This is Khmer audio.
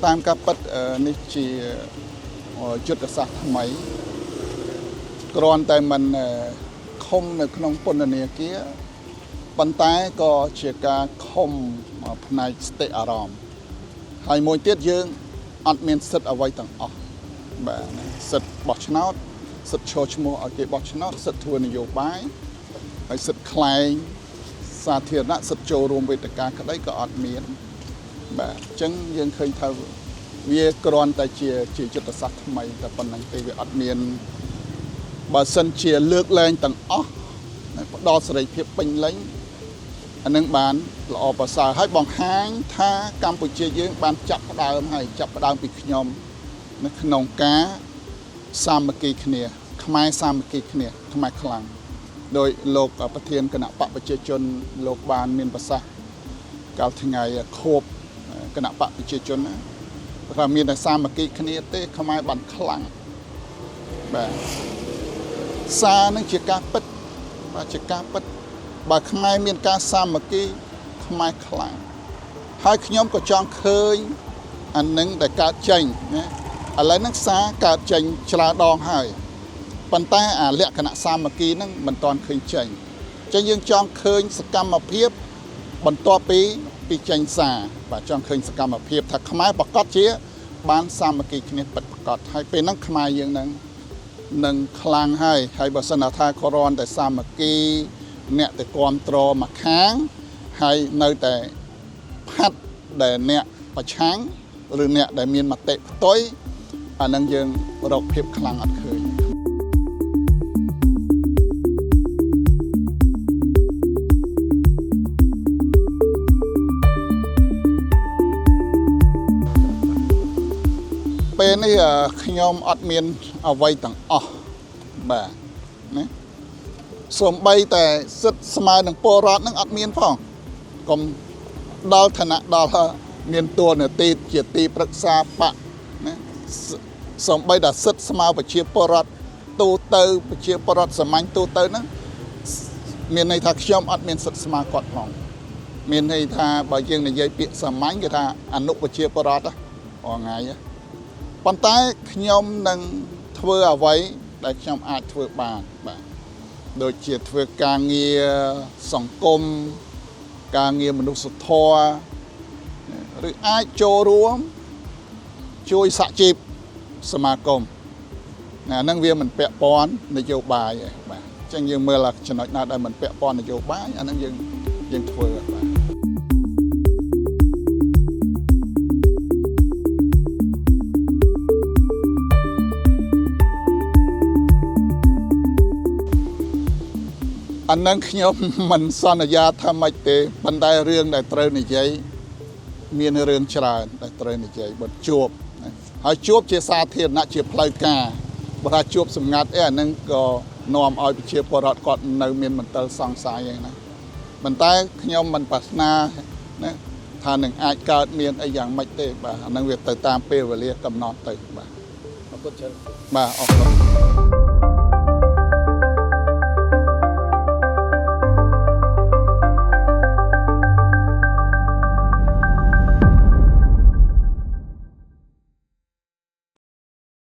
តាមការពិតនេះជាយុទ្ធសាស្ត្រថ្មីគ្រាន់តែមិនខំនៅក្នុងពន្ធនាគារប៉ុន្តែក៏ជាការខំផ្នែកសតិអារម្មណ៍ហើយមួយទៀតយើងអត់មានសិទ្ធិអ្វីទាំងអស់បាទសិទ្ធិបោះឆ្នោតសិទ្ធិឈរឈ្មោះឲ្យគេបោះឆ្នោតសិទ្ធិធ្វើនយោបាយហើយសិទ្ធិខ្លែងសាធារណៈសិទ្ធិចូលរួមវេទិកាក្តីក៏អត់មានបាទអញ្ចឹងយើងឃើញថាវាគ្រាន់តែជាយុទ្ធសាស្ត្រថ្មីតែប៉ុណ្្នឹងទេវាអត់មានបើសិនជាលើកលែងទាំងអស់ផ្ដល់សេរីភាពពេញលេញអានឹងបានល្អប្រសើរហើយបង្ហាញថាកម្ពុជាយើងបានចាប់ផ្ដើមពីខ្ញុំនៅក្នុងការសាមគ្គីគ្នាខ្មែរសាមគ្គីគ្នាខ្មែរខ្លាំងដោយលោកប្រធានគណៈបកប្រជាជនលោកបានមានប្រសាសន៍កាលថ្ងៃខួបគណៈបកប្រជាជនណាថាមានតែសាមគ្គីគ្នាទេខ្មែរបានខ្លាំងបាទសារនឹងជាការពិតបាទជាការពិតបើខ្មែរមានការសាមគ្គីខ្មែរខ្លាំងហើយខ្ញុំក៏ចង់ឃើញអានឹងដែលកើតចេញណាឥឡូវហ្នឹងសារកើតចេញច្រើនដងហើយប៉ុន្តែអាលក្ខណៈសាមគ្គីហ្នឹងមិនទាន់ឃើញចេញអញ្ចឹងយើងចង់ឃើញសកម្មភាពបន្ទាប់ពីចេញសារបាទចង់ឃើញសកម្មភាពថាខ្មែរប្រកាសជាបានសាមគ្គីគ្នាពិតប្រាកដហើយពេលហ្នឹងខ្មែរយើងនឹងខ្លាំងហើយបើសិនថាគ្រាន់តែសាមគ្គីអ្នកទៅគ្រប់គ្រងមកខាងហើយនៅតែផាត់ដែលអ្នកប្រឆាំងឬអ្នកដែលមានមតិផ្ទុយអានឹងយើងរកភាពខ្លាំងអត់ឃើញពេលនេះខ្ញុំអត់មានអ្វីទាំងអស់បាទណាសូម្បីតែសិទ្ធិស្មើនឹងពលរដ្ឋនឹងអត់មានផងកុំដល់ឋានៈដល់មានតួនាទីជាទីប្រឹក្សាបកណាសូម្បីតែសិទ្ធិស្មើប្រជាពលរដ្ឋទូទៅប្រជាពលរដ្ឋសាមញ្ញទូទៅហ្នឹងមានន័យថាខ្ញុំអត់មានសិទ្ធិស្មើគាត់ផងមានន័យថាបើយើងនិយាយពាក្យសាមញ្ញគេថាអនុប្រជាពលរដ្ឋថ្ងៃប៉ុន្តែខ្ញុំនឹងធ្វើអ្វីដែលខ្ញុំអាចធ្វើបានបាទដូចជាធ្វើការងារសង្គមការងារមនុស្សធម៌ឬអាចចូលរួមជួយសហជីពសមាគមអាហ្នឹងវាមិនពាក់ព័ន្ធនយោបាយទេបាទអញ្ចឹងយើងមើលចំណុចណាដែលមិនពាក់ព័ន្ធនយោបាយអាហ្នឹងយើងធ្វើបាទអានឹងខ្ញុំមិនសន្យាថាម៉េចទេប៉ុន្តែរឿងដែលត្រូវនិយាយមានរឿងច្រើនដែលត្រូវនិយាយបើជួបហើយជួបជាសាធារណៈជាផ្លូវការបើថាជួបសម្ងាត់អានឹងក៏នាំឲ្យប្រជាពលរដ្ឋគាត់នៅមានមន្ទិលសង្ស័យហ្នឹងណាប៉ុន្តែខ្ញុំមិនប្រាថ្នាណាថានឹងអាចកើតមានអីយ៉ាងម៉េចទេបាទអានឹងវាទៅតាមពេលវេលាកំណត់ទៅបាទអរគុណច្រើនបាទអរគុណ